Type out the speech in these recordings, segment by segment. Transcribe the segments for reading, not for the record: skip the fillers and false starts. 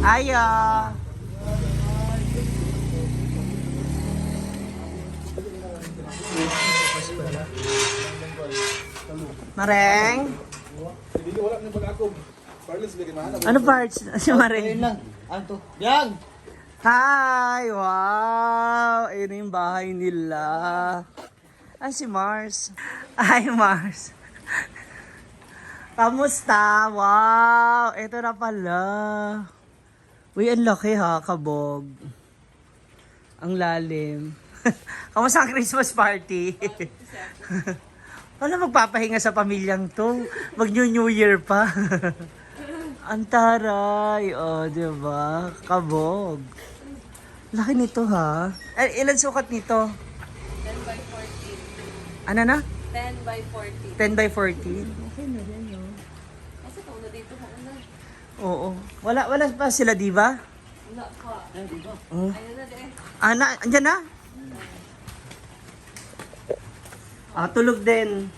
Ayo. Mareng? Ano parts? Si Mareng. lang. Ano to? Yang! Hi! Wow! Ayun na yung bahay nila. Ay, si Mars. Ay, Mars. Kamusta? Wow! Ito na pala. Uy, ang laki ha, kabog. Ang lalim. Kamusta ang Christmas party? Wala magpapahinga sa pamilyang to. Mag-New Year pa. Ang taray. O, diba? Kabog. Laki nito ha. Ilan sukat nito? 10 by 14. Ano na? 10 by 14. 10 by 14? Okay na rin, no? Kasi kung na dito mo una. Oo. Wala pa sila, di ba? Wala pa. Oh. Ayun na din. Andyan na? Tulog din.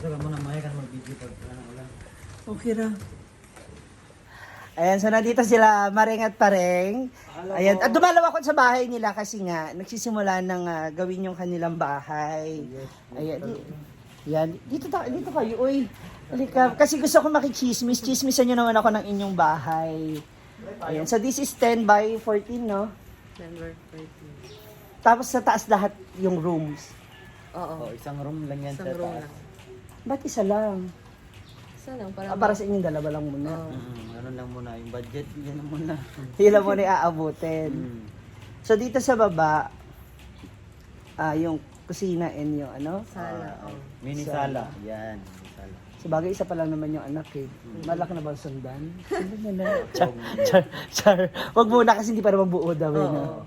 Ito ka muna, maya ka mag-video pag wala na ulan. Okay na. Ayan, so nandito sila, Mareng at Pareng. Ayan, at dumalaw ako sa bahay nila kasi nga, nagsisimula ng gawin yung kanilang bahay. Ayan, yan. Dito kayo, uy. Halika. Kasi gusto ko makichismis. Chismisan nyo naman ako ng inyong bahay. Ayan, so this is 10 by 14, no? 10 by 14. Tapos sa taas lahat yung rooms. Oo. Oh, isang room lang yan. Isang sa room taas. lang. Ba't isa lang? Isa lang. Para, Para sa inyong dalawa lang muna. Oo. Ano lang muna, yung budget, yan lang muna. Hila mo na aabutin. So dito sa baba, yung kusina and yung ano. Sala. Mini sala. Yan, mini sala. Sa bagay, isa pa lang naman yung anak eh. Malaki na ba ang sundan? Sundan niya na. Char. Wag muna kasi hindi pa naman buo daw. eh, no?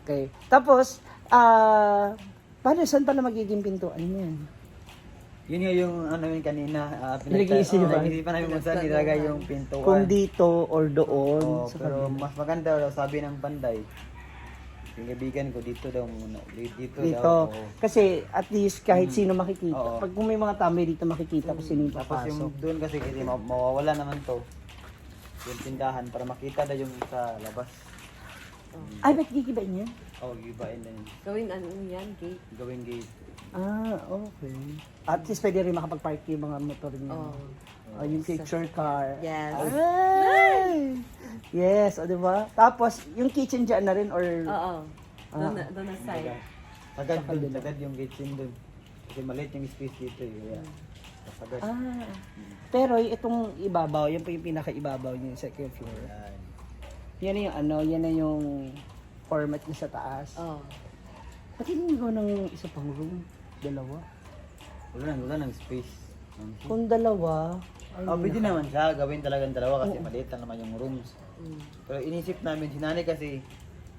Okay. Tapos, paano, saan pala magiging pintuan yan? Yun nga yung ano yun kanina. Pinag-iisipan. Pinag-iisipan namin kung saan nilagay yung pintuan. Kung dito or doon. Oo, sa pero kabila. mas maganda daw sabi ng Panday. Yung kaibigan ko dito daw muna. Dito Dito. daw. Oo. Kasi at least kahit sino makikita. Oo. Pag kung may mga tambay dito makikita kung sino yung Tapos yung papasok. doon kasi mawawala naman to. Yung tindahan para makita na yung sa labas. Ay, ba't gigiba niya? Oh, gibain na yun. Gawin ano yan, gate. Gawing gate. Okay. At least pwede rin makapag-park yung mga motor niya. Oo. Yung picture car. Yes. Ay! Yes, o diba? Tapos, yung kitchen dyan na rin or... Oo. Doon na side. Sagad yung gate yun doon. Kasi maliit yung space dito eh. Kaya, sagad. Pero itong ibabaw, yan po yung pinaka-ibabaw niya yung second floor. Yan. Yan na yung ano, yan na yung format niya sa taas. Oo. Ba't hindi ko ng isa pang room? Dalawa? Wala nang space. Kung dalawa, ay, Pwede naman siya, gawin talagang dalawa kasi maliit lang naman yung rooms. Pero inisip namin, si nanay kasi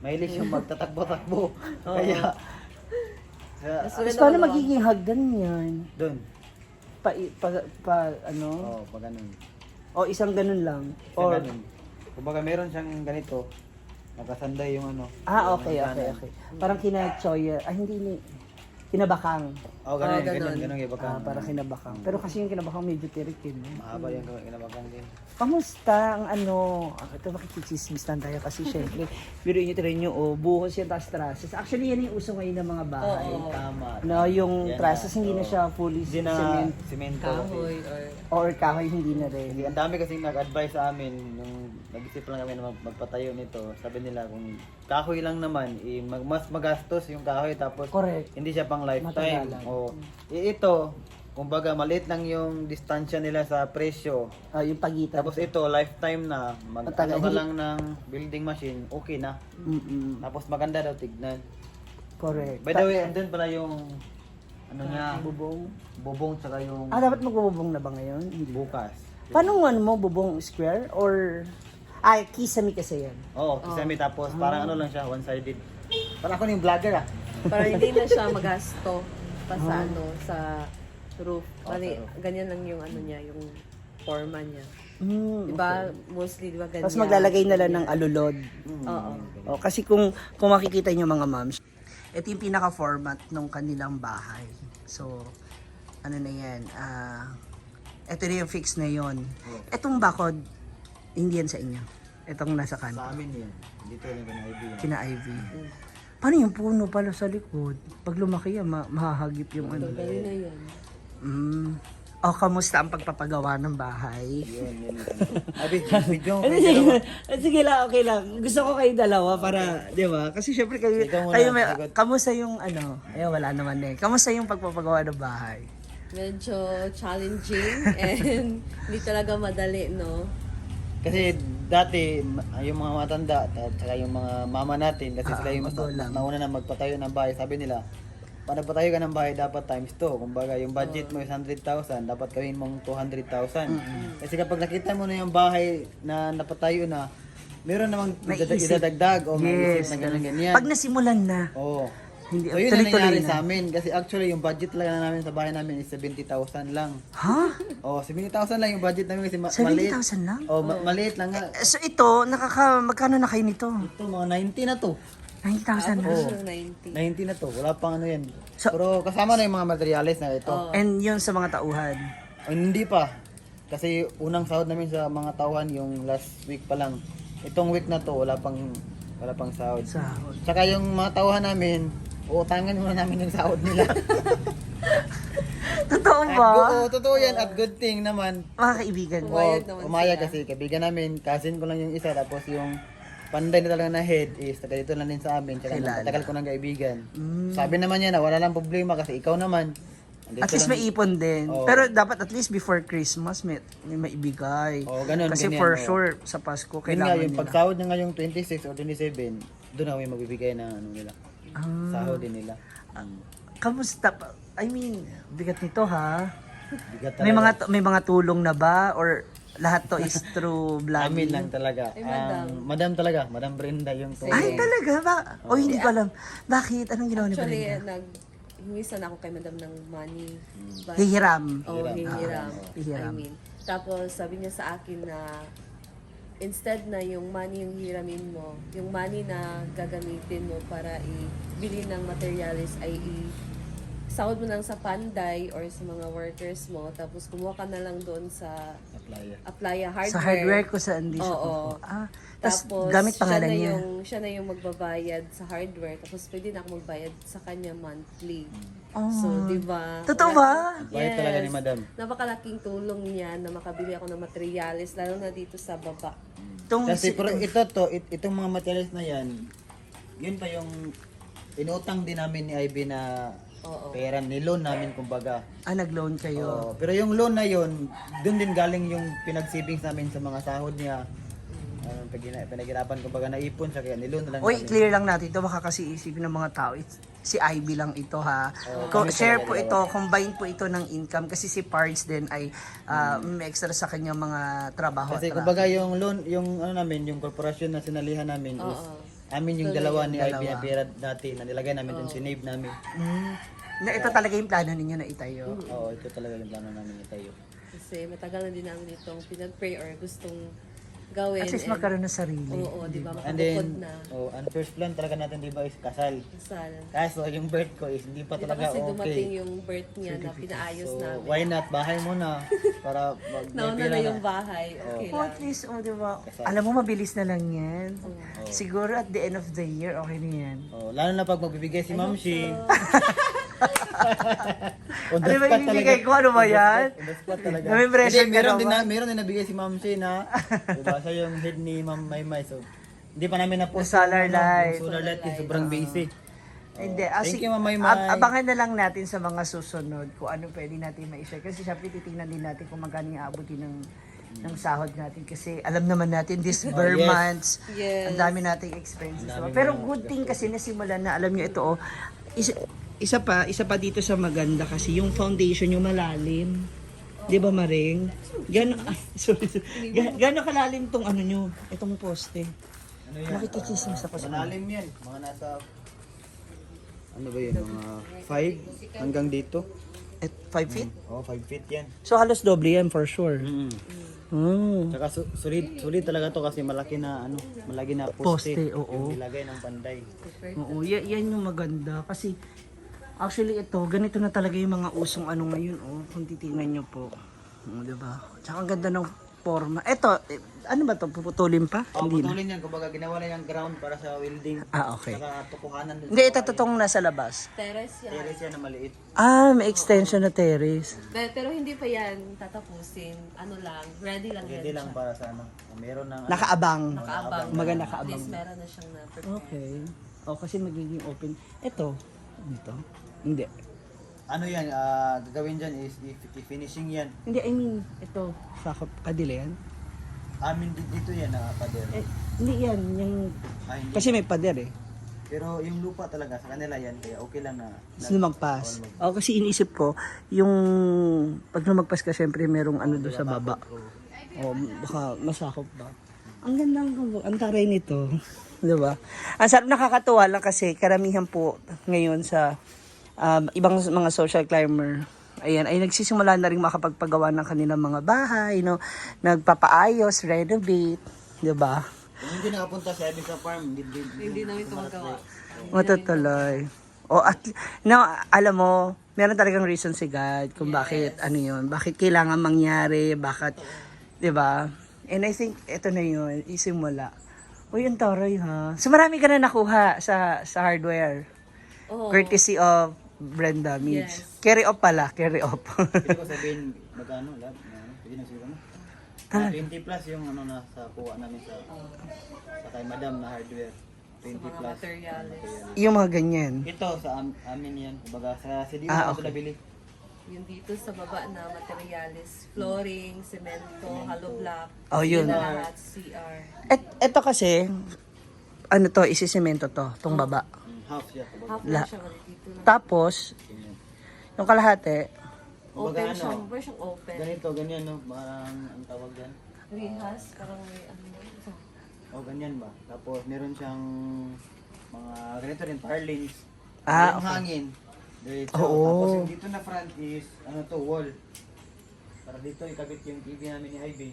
mahilig siyang magtatakbo-takbo. Kaya, Tapos paano magiging hagdan yan? doon. Ano? Oo, pag ganun. O isang ganun lang? Kasi Or, ganun. Kumbaga meron siyang ganito, nakasanday yung ano. okay. Parang kina-choya. Hindi. Kinabakang. Oo, ganun yung bakang. Para kinabakang. Pero kasi yung kinabakang medyo tirik yun. Mahaba yung kinabakang din. Kamusta ang ano? Ito makikichismis lang tayo kasi syempre, biruin nyo rin yung buhos yung trusses. Actually, yan yung uso ngayon ng mga bahay. Tama. No, yung Yan trusses na, hindi na siya fully Hindi na cement simento. Kahoy or or... kahoy, hindi na rin. Hindi, ang dami kasi nag-advise sa amin nung nag-isip lang kami na magpatayo nito. Sabi nila kung kahoy lang naman, mas magastos yung kahoy tapos Correct. hindi siya pang lifetime. Matagalan. O, ito, kumbaga maliit lang yung distansya nila sa presyo. Yung pagitan. Tapos ito, lifetime na. Matagal. Ano ka lang ng building machine, okay na. Tapos maganda daw tignan. Correct. By the way, andun pala yung ano niya, Bubong. tsaka yung Dapat magbubong na ba ngayon? Hindi. bukas. Paano ano mo, bubong square or... kisame kasi yan. Oo, kisame tapos parang ano lang siya, one-sided. Parang ako na yung vlogger ah. Para hindi na siya magasto pa sa ano, sa roof. Bali, sa roof. ganyan lang yung ano niya, yung forma niya. Okay. Mostly, diba ganyan? Tapos maglalagay na lang ng alulod. Oo. Kasi kung makikita niyo mga moms, ito yung pinaka-format ng kanilang bahay. So, ano na yan, ito na yung fix na yon. Etong bakod, hindi yan sa inyo. Itong nasa kanto. Sa amin yun. Dito lang kina Ivy. Kina Ivy. Paano yung puno pala sa likod? Pag lumaki yan, mahahagip yung ano. Dali na yun. O, kamusta ang pagpapagawa ng bahay? Yun. Abi, video. Sige lang, okay lang. Gusto ko kayo dalawa para, di ba? Kasi syempre kayo, Ikaw muna, kayo may, sagot. kamusta yung ano, wala naman eh. Kamusta yung pagpapagawa ng bahay? Medyo challenging and hindi talaga madali, no? Kasi dati, yung mga matanda at saka yung mga mama natin, kasi sila yung mas magulang. nauna na magpatayo ng bahay, sabi nila, para patayo ka ng bahay, dapat times 2. Kumbaga, yung budget mo is 100,000, dapat gawin mong 200,000. Kasi kapag nakita mo na yung bahay na napatayo na, meron namang May isip. idadagdag o may isip na ganyan. Pag nasimulan na, Oo. hindi, So yun ang tuloy-tuloy nangyari na. sa amin. Kasi actually yung budget talaga namin sa bahay namin is 70,000 lang. Ha? Oh, 70,000 lang yung budget namin kasi maliit. 70,000 lang? Oh, maliit lang nga. So ito, magkano na kayo nito? Ito mga 90 na to. 90,000 na. Oo. 90. 90 na to. Wala pang ano yan. So- Pero kasama na yung mga materials na ito. And yun sa mga tauhan. Oh, hindi pa. Kasi unang sahod namin sa mga tauhan yung last week pa lang. Itong week na to wala pang sahod. Sahod. Tsaka yung mga tauhan namin, uutangan muna namin yung sahod nila. Totoo ba? Oo, totoo yan. At good thing naman. Mga kaibigan mo. Umayag naman Umayag sila. kasi kaibigan namin, cousin ko lang yung isa, tapos yung panday na talaga na head is taga dito lang din sa amin, tsaka Kilala. matagal ko ng kaibigan. Sabi naman niya na wala lang problema kasi ikaw naman. andito At least lang- may ipon din. Oo. Pero dapat at least before Christmas may maibigay. Oo, ganun, Kasi ganyan, for oo. sure sa Pasko Yun nga, kailangan yung nila. pagsahod niya ngayong 26 or 27, doon na kami magbibigay ng ano nila. Sahod din nila. Kamusta pa? I mean, bigat nito ha. Bigat talaga. May mga tulong na ba or lahat to is through Amin vlogging? lang talaga. Ay, madam. Madam talaga, Madam Brenda yung tulong. Ay, talaga ba? O hindi ko alam. Bakit? Anong ginawa ni Actually, Brenda? hingi sana ako kay madam ng money. But, Hihiram. oh, hihiram. Hihiram. I mean. Tapos, sabi niya sa akin na instead na yung money yung hiramin mo, yung money na gagamitin mo para ibili ng materialis ay sahod mo lang sa panday or sa mga workers mo, tapos kumuha ka na lang doon sa Aplaya hardware. Sa hardware ko sa hindi sa Oo. Tapos Tapos, gamit pangalan niya. Siya na yung magbabayad sa hardware. Tapos pwede na ako magbayad sa kanya monthly. Oh. So, di ba? Totoo ba? Bayad talaga ni Madam. Napakalaking tulong niya na makabili ako ng materials, lalo na dito sa baba. Kasi pero itong mga materials na yan, yun pa yung inutang din namin ni Ivy na Oo. pera, ni-loan namin kumbaga. Nag-loan kayo. Oo, pero yung loan na yun, dun din galing yung pinag-savings namin sa mga sahod niya. Pinaghirapan kumbaga naipon siya kaya ni-loan na lang Uy, namin. clear lang natin ito. Baka kasi isipin ng mga tao, si Ivy lang ito ha. kami Share talaga po dalawa. ito, combine po ito ng income. Kasi si Pards din ay may extra sa kanyang mga trabaho. Kasi kumbaga yung loan, yung ano namin, yung korporasyon na sinalihan namin is amin yung dalawa ni Ivy na pera dati na nilagay namin dun, sinave namin. Na ito talaga yung plano ninyo na itayo. Oo, ito talaga yung plano namin itayo. Kasi matagal na din namin itong pinag-pray or gustong gawin. At least and- magkaroon ng sarili. Oo, di ba? And Makabukod then, na. ang first plan talaga natin di ba is kasal. Kasal. Kaso yung birth ko is hindi pa Di ba talaga kasi dumating okay. yung birth niya na pinaayos So, namin. why not? Bahay muna para Nauna na yung bahay. Okay Oh, lang. at least, di ba? Alam mo, mabilis na lang yan. Siguro at the end of the year, okay na yan. Oh, lalo na pag magbibigay si Ma'am Shi. On Ano ba ibibigay ko? Ano ba yan? On the spot talaga. May pressure Hindi, ka naman. meron din nabigay si Ma'am Shi na. Diba, siya yung head ni Ma'am Maymay. So, hindi pa namin na-post Solar yung, light. yung solar light kasi sobrang basic. Hindi, Thank you, Ma'am Maymay. abangan na lang natin sa mga susunod kung ano pwede natin ma-share. Kasi syempre titingnan din natin kung magkano yung aabutin ng sahod natin. Kasi alam naman natin, this Burr yes. months, Yes. ang dami nating expenses. diba? Pero good thing kasi nasimulan na, alam nyo ito, isa pa dito sa maganda kasi yung foundation yung malalim. Di ba, Maring? Gano'n kalalim tong ano nyo, itong poste. Ano yan? Nakikichismis ako sa Malalim yan. Mga nasa, ano ba yun? Mga 5 hanggang dito. At 5 feet? Oh, 5 feet yan. So halos doble yan for sure. Tsaka sulit talaga to kasi malaki na malaki na poste. Poste, oo. Yung ilagay ng panday. Oo, yan yung maganda. Kasi, actually ito, ganito na talaga yung mga usong ano ngayon, kung titingnan nyo po. Diba? Tsaka ang ganda ng plataforma. Ito, ano ba to? Puputulin pa? Hindi na. Putulin yan, kumbaga ginawa na yung ground para sa welding. Okay. Saka tukuhanan dun. Hindi, ito totoong nasa labas. Terrace yan. Terrace yan na maliit. May extension na terrace. Pero hindi pa yan tatapusin. Ano lang, ready lang Hindi yan lang siya. para sa ano. Meron ng Nakaabang. Nakaabang. Umaga At nakaabang. least meron na siyang na-prepare. Okay. Kasi magiging open. Ito. Dito. Hindi. ano yan, gagawin dyan is i-finishing yan. Hindi, I mean, ito. Sakop. Kadila yan? Amin dito yan na pader. Hindi yan. Yung... Hindi. Kasi may pader eh. Pero yung lupa talaga sa kanila yan, kaya okay lang na. Lumagpas. Kasi iniisip ko, yung pag lumagpas ka, syempre merong ano doon sa baba. O baka masakop ba. Ang ganda ang taray nito. Diba? Ang sarap, nakakatuwa lang kasi karamihan po ngayon sa ibang mga social climber, ayan, ay nagsisimula na rin makapagpagawa ng kanilang mga bahay, no? Nagpapaayos, renovate, diba? Kung hindi nakapunta sa amin sa farm, Hindi namin ito magawa. Matutuloy. O at no, alam mo, meron talagang reason si God kung bakit ano 'yun, bakit kailangan mangyari, bakit 'di ba? And I think ito na 'yun, isimula. Uy, ang taray ha. So marami ka na nakuha sa hardware. Oo. Courtesy of Brenda Meads. Yes. Carry off pala, carry off. Pwede ko sabihin magkano lahat na pwede na siguro. 20 plus yung ano na sa kuha namin sa kay Madam na hardware. 20 Mga plus. materials. Yung mga ganyan. Ito sa amin yan. Kumbaga sa CDO Ah, ako okay. nabili. Yung dito sa baba na materials, flooring, semento, hollow block. Oh, yun. Na lahat, CR. Ito kasi ano to, isisemento to, tong baba. Half siya. Kumbaga. Half lang siya mali dito lang. Tapos yung kalahati, Open Kumbaga, siya, ano, mukha siyang open. ganito, ganyan no. Parang ang tawag yan. Rehas, parang may ano. O ganyan ba? Tapos meron siyang mga ganito rin, parlins. Ah, Yung okay. hangin. Diretso. Oo. Tapos yung dito na front is, ano to, wall. Para dito ikabit yung TV namin ni Ivy.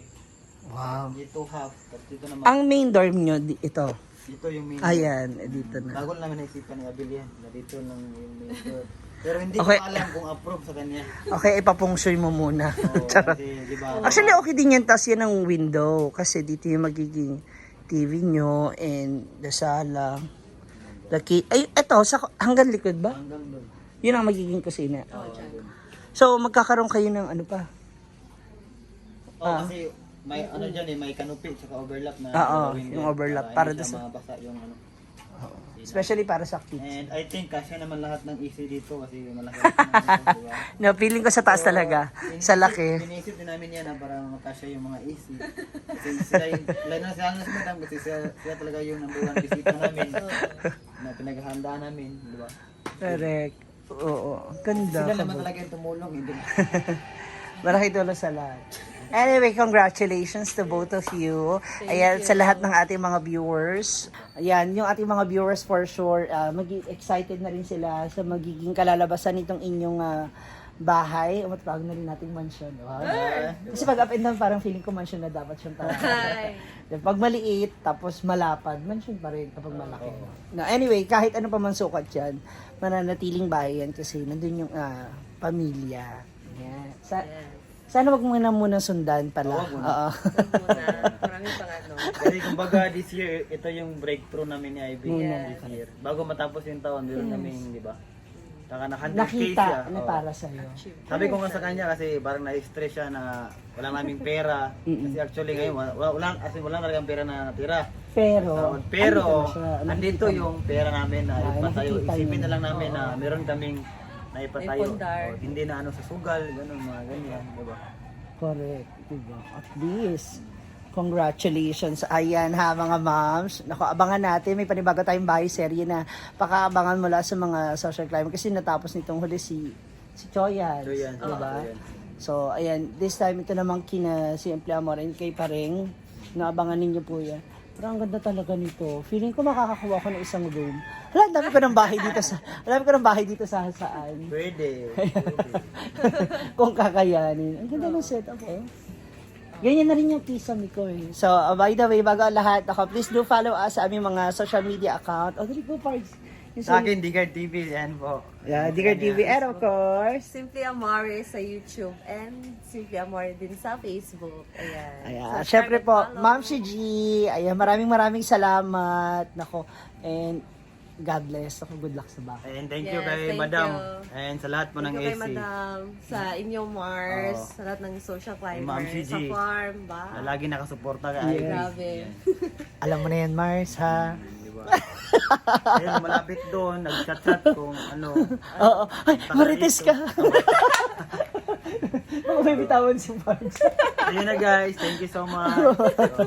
wow. Dito half. Tapos dito naman. Ang main dorm nyo, ito. Dito yung main. Ayan, dito na. Bago lang namin naisipan ni Abel yan. Na dito lang yung main door. Pero hindi Okay. ko alam kung approve sa kanya. Okay, ipapungsoy mo muna. Oo, kasi, di ba? Actually, okay din yan. Tapos yan ang window. Kasi dito yung magiging TV nyo and the sala. Ay, eto, hanggang likod ba? Hanggang doon. Yun ang magiging kusina. Oh, dyan. So, magkakaroon kayo ng ano pa? Kasi may ano dyan eh, may canopy tsaka overlap na Oo, gagawin yung din overlap, para para hindi siya sa- mabasa yung ano. Especially para sa kids. And I think kasi naman lahat ng AC dito kasi malaki naman ito, diba? No, feeling ko sa taas talaga. Sa laki. Iniisip din namin yan para makasya yung mga AC. Kasi sila yung, lalo na sila si Madam kasi sila talaga yung number one bisita namin na pinaghahandaan namin, di ba? Correct. Oo. Ganda. Sila naman talaga yung tumulong, hindi Malaki tulong sa lahat. Anyway, congratulations to both of you. Ayan, sa lahat ng ating mga viewers. Ayan, yung ating mga viewers for sure, excited na rin sila sa magiging kalalabasan nitong inyong bahay. O matawag na rin nating mansion. Wow. Kasi pag up and down, parang feeling ko mansion na dapat siyang tawag. Hi! Pag maliit, tapos malapad, mansion pa rin kapag malaki. Na anyway, kahit ano pa man sukat yan, mananatiling bahay yan kasi nandun yung pamilya. Ayan. Sana wag muna sundan pala. Wag muna. Oo. Muna, maraming pang ano. Kasi kumbaga this year, ito yung breakthrough namin ni Ivy Muna. this year. Bago matapos yung taon, meron kaming, di ba? Saka na 100K Nakita siya. na Oo. para sa'yo. Sabi ko nga sa kanya kasi parang na-stress siya na wala naming pera. Kasi actually ngayon, wala talagang pera na natira. Pero, Pero, andito na siya. andito yung pera namin na ipatayo. nakikita Isipin yun. na lang namin na meron kaming na ipatayo. May pundar. O, hindi na ano sa sugal, gano'n, mga ganyan. Diba? Correct. Diba? At least, congratulations. Ayan ha, mga moms. Naku, abangan natin. May panibago tayong bahay serye na pakaabangan mula sa mga social climber. Kasi natapos nitong huli si Choyan. Choyan. Diba? Choyan. So, ayan. This time, ito naman kina si Emplea Morin kay Pareng. Naabangan ninyo po yan. Pero ang ganda talaga nito. Feeling ko makakakuha ko ng isang room. Hala, ang dami ko ng bahay dito sa saan. Pwede. Kung kakayanin. Ang ganda ng setup, oh. Ganyan na rin yung Kisame ko, eh. So, by the way, bago ang lahat, please do follow us sa aming mga social media account. O, dali go, Pards. Sa akin, Digard TV, yan po. Yeah, Digard TV. And of course, Simply Amore sa YouTube and Simply Amore din sa Facebook. Ayan. ayan. So, Syempre share po, and follow. Ma'am si G. Ayan, maraming salamat. Nako. And God bless. Ako, good luck sa bahay. And thank you Yes, kay thank Madam. you. And sa lahat po ng Thank you kay AC. Madam, sa inyong Mars, Oo. sa lahat ng social Ma'am climbers, Gigi. sa farm, ba? Na lagi nakasuporta ka. Yes. Grabe. Alam mo na yan, Mars, ha? Di ba? Ayun, malapit doon, nag-chat-chat kung ano. Oo. Ay, marites ka. Baka may bitawan si Mars. Ayun na guys, thank you so much. So,